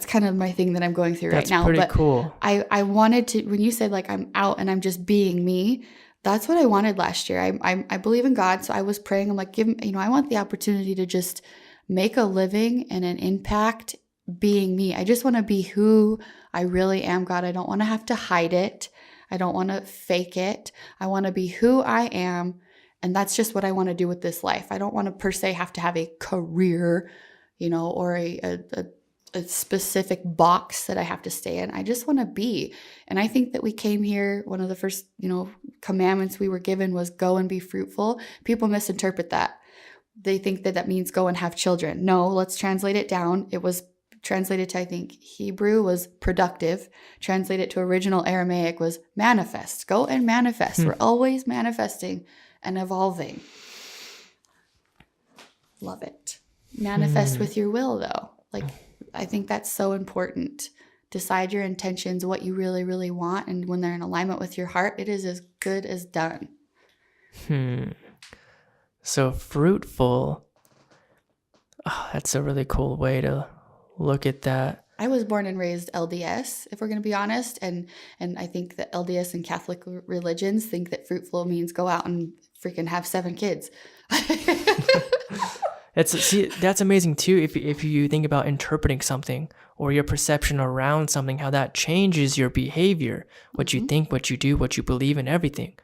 kind of my thing that I'm going through right now. That's pretty cool. I wanted to, when you said like I'm out and I'm just being me, that's what I wanted last year. I believe in God, so I was praying. I'm like, I want the opportunity to just make a living and an impact being me. I just want to be who I really am, God. I don't want to have to hide it. I don't want to fake it. I want to be who I am. And that's just what I want to do with this life. I don't want to per se have to have a career, or a specific box that I have to stay in. I just want to be. And I think that we came here, one of the first, commandments we were given was go and be fruitful. People misinterpret that. They think that means go and have children. No, let's translate it down. It was translated to, I think, Hebrew was productive. Translated to original Aramaic was manifest. Go and manifest. We're always manifesting and evolving. Love it. Manifest with your will, though. Like, I think that's so important. Decide your intentions, what you really, really want. And when they're in alignment with your heart, it is as good as done. So fruitful. Oh, that's a really cool way to look at that. I was born and raised LDS, if we're going to be honest. And I think that LDS and Catholic religions think that fruitful means go out and freaking have 7 kids. That's amazing too. If you think about interpreting something or your perception around something, how that changes your behavior, what you think, what you do, what you believe in, everything.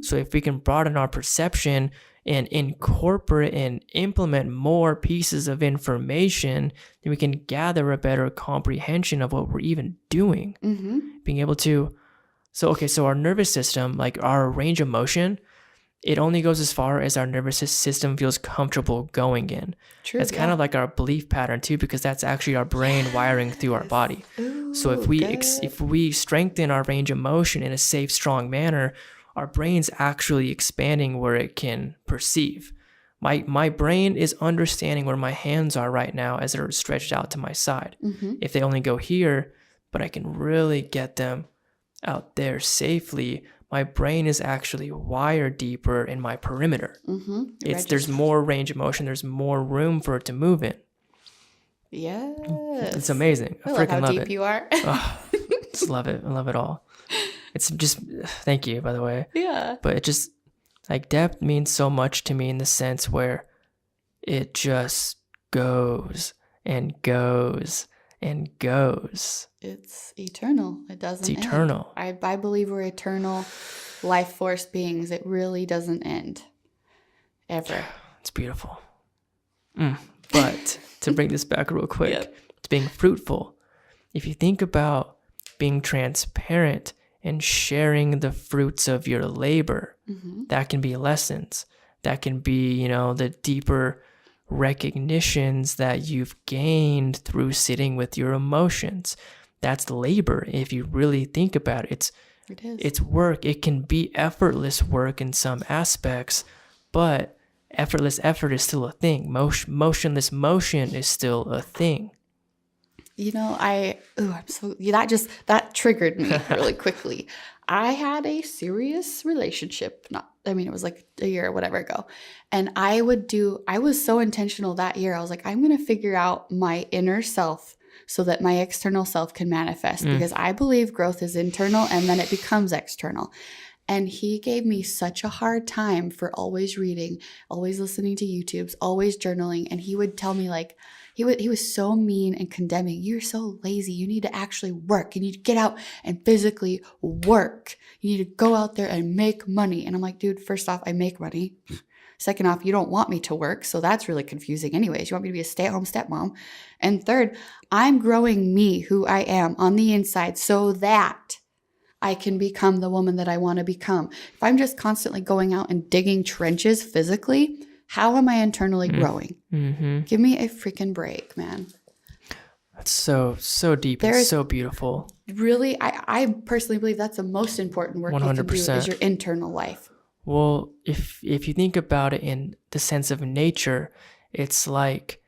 So if we can broaden our perception and incorporate and implement more pieces of information, then we can gather a better comprehension of what we're even doing. Being able to, so our nervous system, like our range of motion, it only goes as far as our nervous system feels comfortable going in. True. It's kind of like our belief pattern too, because that's actually our brain wiring through our body. Ooh, so if we strengthen our range of motion in a safe, strong manner, our brain's actually expanding where it can perceive. My brain is understanding where my hands are right now as they're stretched out to my side. If they only go here, but I can really get them out there safely, my brain is actually wired deeper in my perimeter. There's more range of motion. There's more room for it to move in. Yes. It's amazing. I freaking love deep it. You are. Just love it. I love it all. It's just, thank you, by the way. Yeah. But it just, like, depth means so much to me in the sense where it just goes and goes and goes. It's eternal. It doesn't It's eternal. end. I believe we're eternal life force beings. It really doesn't end. Ever. It's beautiful. But to bring this back real quick, to being fruitful, if you think about being transparent and sharing the fruits of your labor, that can be lessons. That can be, the deeper recognitions that you've gained through sitting with your emotions. That's labor. If you really think about it, it's work. It can be effortless work in some aspects, but effortless effort is still a thing. Motionless motion is still a thing. That triggered me really quickly. I had a serious relationship. It was like a year or whatever ago. And I was so intentional that year. I was like, I'm going to figure out my inner self so that my external self can manifest, because I believe growth is internal and then it becomes external. And he gave me such a hard time for always reading, always listening to YouTubes, always journaling. And he would tell me, like, he was so mean and condemning. You're so lazy. You need to actually work. You need to get out and physically work. You need to go out there and make money. And I'm like, dude, first off, I make money. Second off, you don't want me to work. So that's really confusing anyways. You want me to be a stay-at-home stepmom. And third, I'm growing me, who I am on the inside, so that I can become the woman that I want to become. If I'm just constantly going out and digging trenches physically, how am I internally growing? Give me a freaking break, man. That's so deep. It's so beautiful. Really, I personally believe that's the most important work 100%. You can do is your internal life. Well, if you think about it in the sense of nature, it's like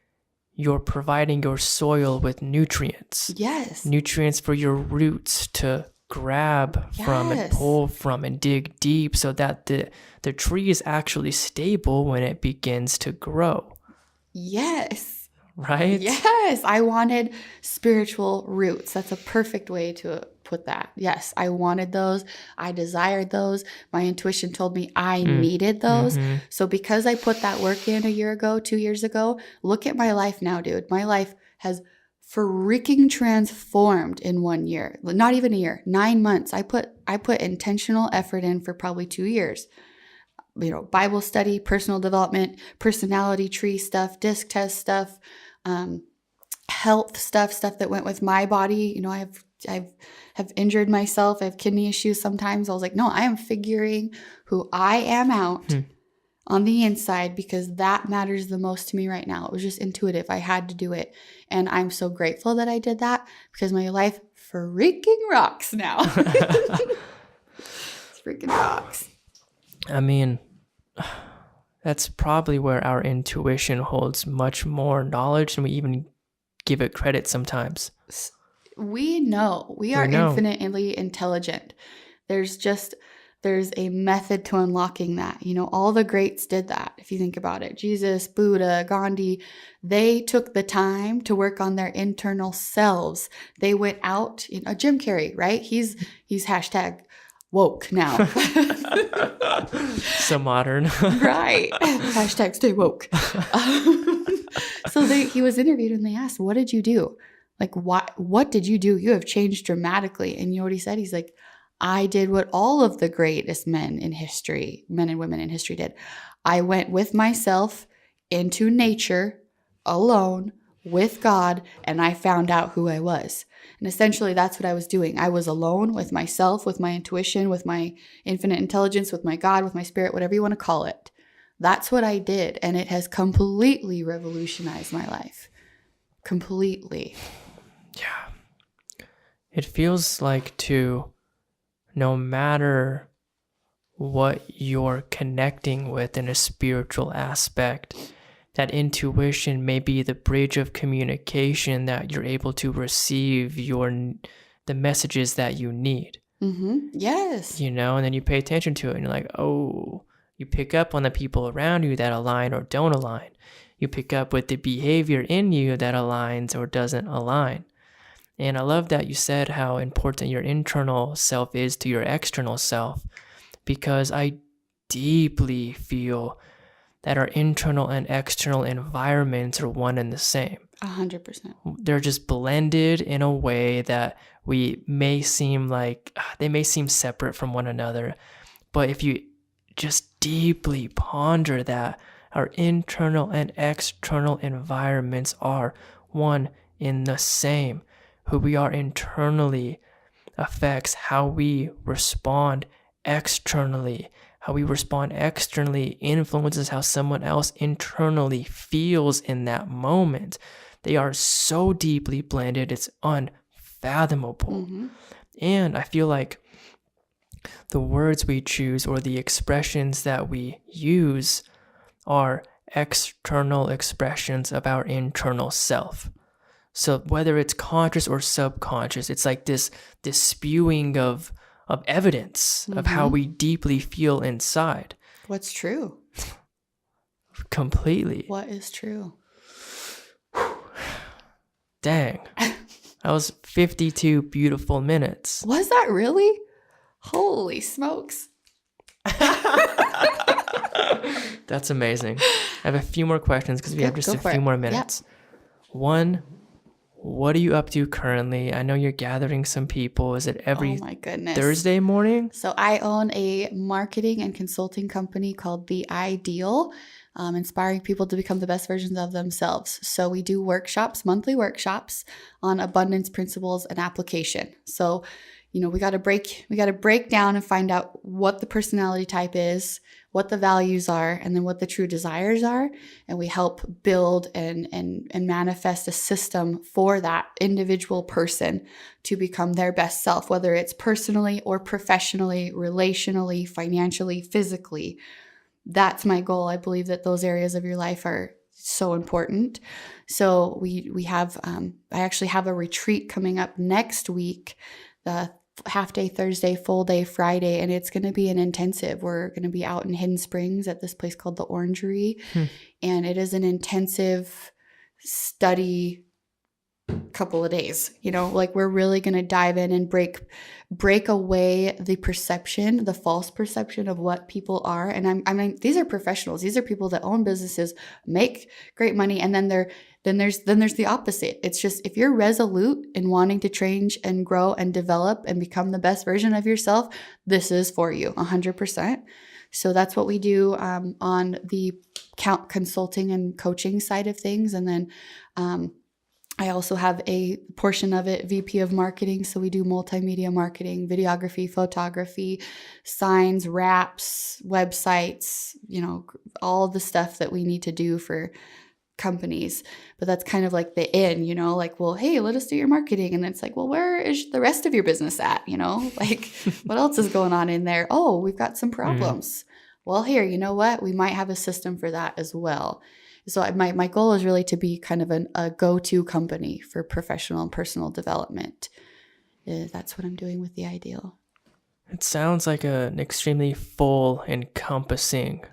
you're providing your soil with nutrients. Yes. Nutrients for your roots to grab from and pull from and dig deep, so that the tree is actually stable when it begins to grow. Yes. Right? Yes. I wanted spiritual roots. That's a perfect way to put that. Yes, I wanted those. I desired those. My intuition told me I needed those. So because I put that work in a year ago, 2 years ago, look at my life now, dude. My life has freaking transformed in 1 year. Not even a year, 9 months. I put intentional effort in for probably 2 years. Bible study, personal development, personality tree stuff, disc test stuff, health stuff that went with my body. I have injured myself. I have kidney issues sometimes. I was like, no, I am figuring who I am out on the inside, because that matters the most to me right now. It was just intuitive. I had to do it. And I'm so grateful that I did that, because my life freaking rocks now. It's freaking rocks. I mean, that's probably where our intuition holds much more knowledge than we even give it credit sometimes. We know. We are infinitely intelligent. There's just There's a method to unlocking that. All the greats did that. If you think about it, Jesus, Buddha, Gandhi, they took the time to work on their internal selves. They went out, Jim Carrey, right? He's hashtag woke now. So modern. Right. Hashtag stay woke. So he was interviewed and they asked, what did you do? Like, what did you do? You have changed dramatically. And you know what he said? He's like, I did what all of the greatest men and women in history did. I went with myself into nature alone with God, and I found out who I was. And essentially that's what I was doing. I was alone with myself, with my intuition, with my infinite intelligence, with my God, with my spirit, whatever you want to call it. That's what I did. And it has completely revolutionized my life. Completely. Yeah. It feels like no matter what you're connecting with in a spiritual aspect, that intuition may be the bridge of communication that you're able to receive the messages that you need. Mm-hmm. Yes. And then you pay attention to it and you're like, oh, you pick up on the people around you that align or don't align. You pick up with the behavior in you that aligns or doesn't align. And I love that you said how important your internal self is to your external self, because I deeply feel that our internal and external environments are one and the same. 100%. They're just blended in a way that they may seem separate from one another. But if you just deeply ponder that, our internal and external environments are one in the same. Who we are internally affects how we respond externally. How we respond externally influences how someone else internally feels in that moment. They are so deeply blended, it's unfathomable. Mm-hmm. And I feel like the words we choose or the expressions that we use are external expressions of our internal self. So whether it's conscious or subconscious, it's like this spewing of evidence of how we deeply feel inside. What's true? Completely. What is true? Dang. That was 52 beautiful minutes. Was that really? Holy smokes. That's amazing. I have a few more questions because we have just a few more minutes. Yeah. One, what are you up to currently? I know you're gathering some people. Is it every Thursday morning? So I own a marketing and consulting company called The Ideal, inspiring people to become the best versions of themselves. So we do monthly workshops on abundance principles and application. So, we got to break down and find out what the personality type is, what the values are, and then what the true desires are. And we help build and manifest a system for that individual person to become their best self, whether it's personally or professionally, relationally, financially, physically. That's my goal. I believe that those areas of your life are so important. So we have, I actually have a retreat coming up next week, the half day Thursday, full day Friday, and it's going to be an intensive. We're going to be out in Hidden Springs at this place called the Orangery, and it is an intensive study couple of days. We're really going to dive in and break away the false perception of what people are. And I mean, these are professionals. These are people that own businesses, make great money, and then there's the opposite. It's just, if you're resolute in wanting to change and grow and develop and become the best version of yourself, this is for you 100%. So that's what we do on the consulting and coaching side of things. And then I also have a portion of it, VP of marketing. So we do multimedia marketing, videography, photography, signs, wraps, websites, all the stuff that we need to do for companies. But that's kind of like the well, hey, let us do your marketing. And then it's like, well, where is the rest of your business at? What else is going on in there? Oh, we've got some problems. Well, here, you know what? We might have a system for that as well. So my goal is really to be kind of a go-to company for professional and personal development. That's what I'm doing with The Ideal. It sounds like an extremely full, encompassing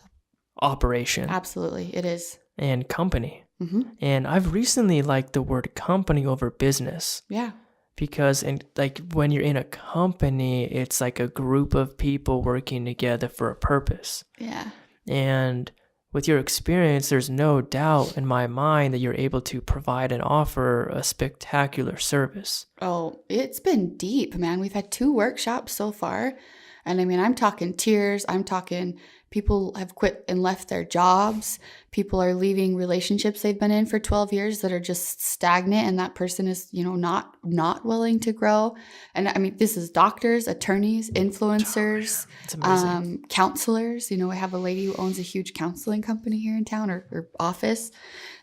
operation Absolutely, it is. and company. Mm-hmm. And I've recently liked the word company over business. Yeah. Because when you're in a company, it's like a group of people working together for a purpose. Yeah. And with your experience, there's no doubt in my mind that you're able to provide and offer a spectacular service. Oh, it's been deep, man. We've had 2 workshops so far. And I mean, I'm talking tears. I'm talking people have quit and left their jobs. People are leaving relationships they've been in for 12 years that are just stagnant, and that person is, not willing to grow. And I mean, this is doctors, attorneys, influencers, It's amazing. counselors. I have a lady who owns a huge counseling company here in town, or office.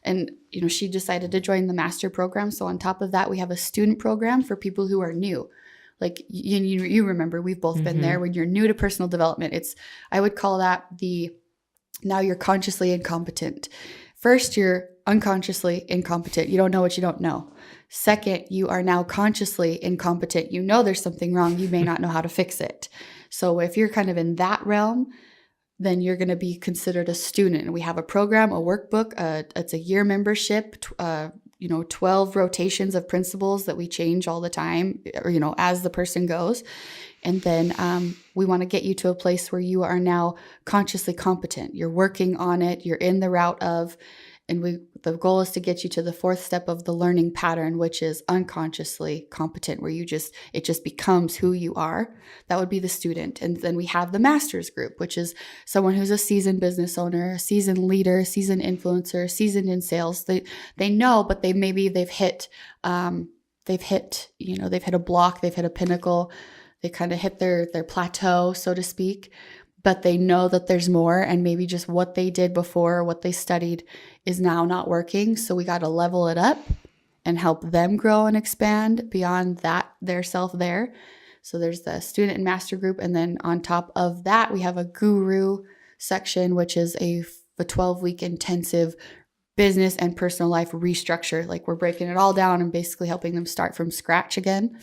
And, she decided to join the master program. So on top of that, we have a student program for people who are new. Like you remember, we've both been there. When you're new to personal development, I would call that now you're consciously incompetent. First, you're unconsciously incompetent. You don't know what you don't know. Second, you are now consciously incompetent. You know there's something wrong. You may not know how to fix it. So if you're kind of in that realm, then you're going to be considered a student. And we have a program, a workbook. It's a year membership, 12 rotations of principles that we change all the time, or, as the person goes. And then we want to get you to a place where you are now consciously competent. You're working on it. You're in the route of, and the goal is to get you to the 4th step of the learning pattern, which is unconsciously competent, where it just becomes who you are. That would be the student. And then we have the master's group, which is someone who's a seasoned business owner, a seasoned leader, a seasoned influencer, seasoned in sales. They know, but they've hit a block, they've hit a pinnacle, they kind of hit their plateau, so to speak. But they know that there's more, and maybe just what they did before, what they studied, is now not working. So we got to level it up and help them grow and expand beyond that, their self there. So there's the student and master group. And then on top of that, we have a guru section, which is a 12-week intensive business and personal life restructure. Like, we're breaking it all down and basically helping them start from scratch again.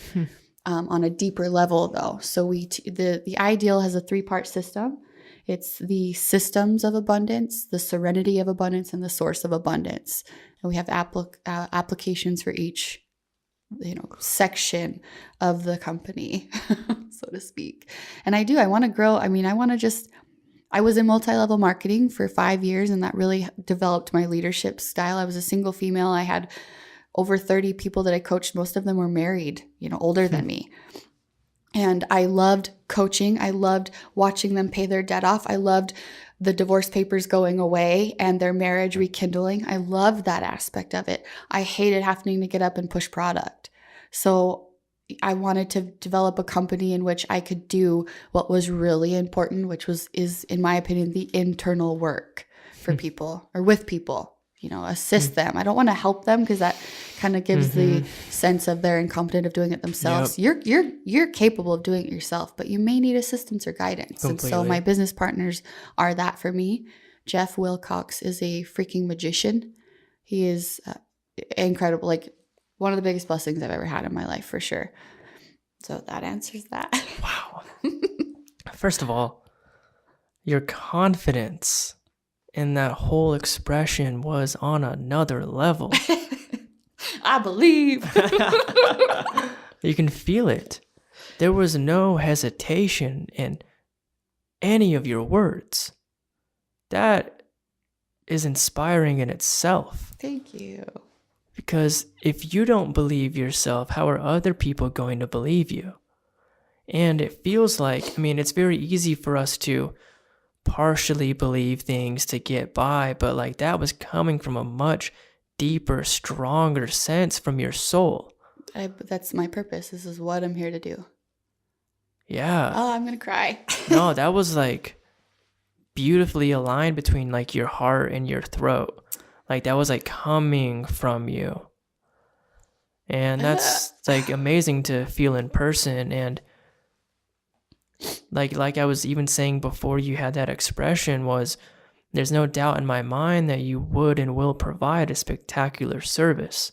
On a deeper level, though. So the ideal has a 3-part system. It's the systems of abundance, the serenity of abundance, and the source of abundance. And we have applications for each, section of the company, so to speak. And I want to grow. I mean, I was in multi-level marketing for 5 years, and that really developed my leadership style. I was a single female. I had over 30 people that I coached. Most of them were married, older than me. And I loved coaching. I loved watching them pay their debt off. I loved the divorce papers going away and their marriage rekindling. I loved that aspect of it. I hated having to get up and push product. So I wanted to develop a company in which I could do what was really important, which is in my opinion, the internal work for people, or with people. Assist them. I don't want to help them, because that kind of gives the sense of they're incompetent of doing it themselves. Yep. You're capable of doing it yourself, but you may need assistance or guidance. Completely. And so my business partners are that for me. Jeff Wilcox is a freaking magician. He is incredible. Like, one of the biggest blessings I've ever had in my life, for sure. So that answers that. Wow. First of all, your confidence and that whole expression was on another level. I believe. You can feel it. There was no hesitation in any of your words. That is inspiring in itself. Thank you. Because if you don't believe yourself, how are other people going to believe you? And it feels like, it's very easy for us to partially believe things to get by, but that was coming from a much deeper, stronger sense from your soul. That's my purpose. This is what I'm here to do. Yeah. Oh, I'm gonna cry. No, that was beautifully aligned between your heart and your throat. That was coming from you. And that's amazing to feel in person. And like I was even saying before you had that expression, was there's no doubt in my mind that you would and will provide a spectacular service,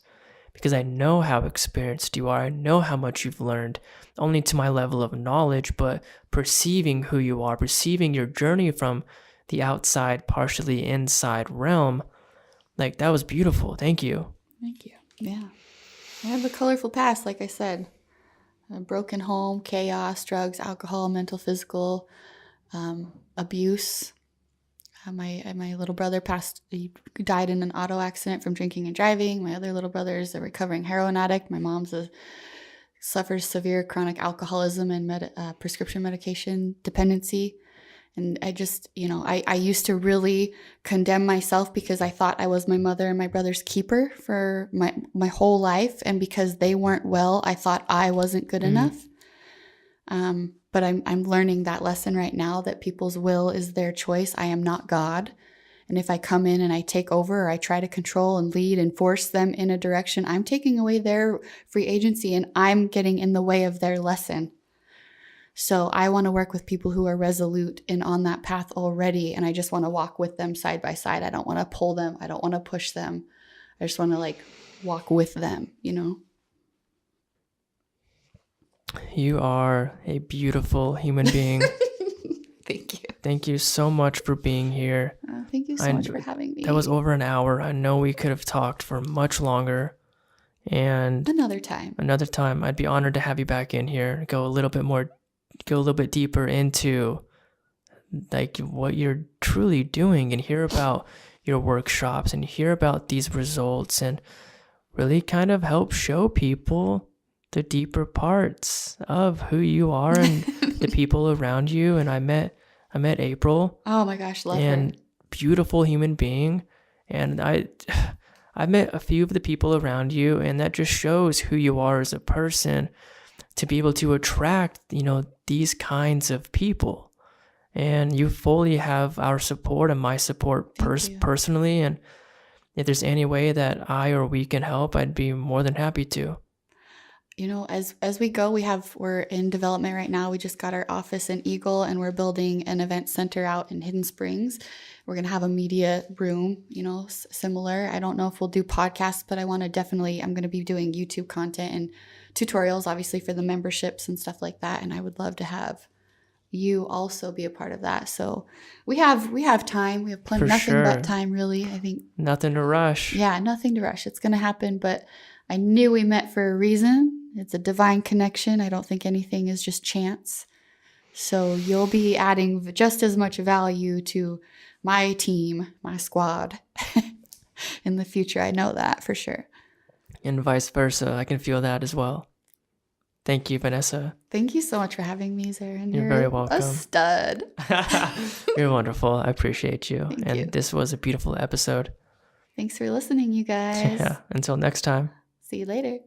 because I know how experienced you are. I know how much you've learned, only to my level of knowledge, but perceiving who you are, perceiving your journey from the outside, partially inside realm. Like, that was beautiful. Thank you. Thank you. Yeah. I have a colorful past, like I said. A broken home, chaos, drugs, alcohol, mental, physical, abuse. My little brother he died in an auto accident from drinking and driving. My other little brother is a recovering heroin addict. My mom's suffers severe chronic alcoholism and prescription medication dependency. And I just, I used to really condemn myself because I thought I was my mother and my brother's keeper for my whole life. And because they weren't well, I thought I wasn't good enough. But I'm learning that lesson right now, that people's will is their choice. I am not God. And if I come in and I take over, or I try to control and lead and force them in a direction, I'm taking away their free agency and I'm getting in the way of their lesson. So I want to work with people who are resolute and on that path already. And I just want to walk with them side by side. I don't want to pull them. I don't want to push them. I just want to walk with them, You are a beautiful human being. Thank you. Thank you so much for being here. Thank you so much for having me. That was over an hour. I know we could have talked for much longer. And another time, I'd be honored to have you back in here, go a little bit deeper into what you're truly doing, and hear about your workshops and hear about these results, and really kind of help show people the deeper parts of who you are and the people around you. And I met April. Oh my gosh, love her. Beautiful human being. And I met a few of the people around you, and that just shows who you are as a person, to be able to attract, these kinds of people. And you fully have our support and my support personally. And if there's any way that I or we can help, I'd be more than happy to. As we go, we're in development right now. We just got our office in Eagle, and we're building an event center out in Hidden Springs. We're going to have a media room, similar. I don't know if we'll do podcasts, but I'm going to be doing YouTube content and tutorials, obviously, for the memberships and stuff like that. And I would love to have you also be a part of that. So we have time. We have nothing but time, really. I think nothing to rush. Yeah, nothing to rush. It's going to happen, but I knew we met for a reason. It's a divine connection. I don't think anything is just chance. So you'll be adding just as much value to my team, my squad in the future. I know that for sure. And vice versa. I can feel that as well. Thank you, Vanessa. Thank you so much for having me, Zarin. You're very welcome. A stud. You're wonderful. I appreciate you. Thank you. This was a beautiful episode. Thanks for listening, you guys. Yeah. Until next time. See you later.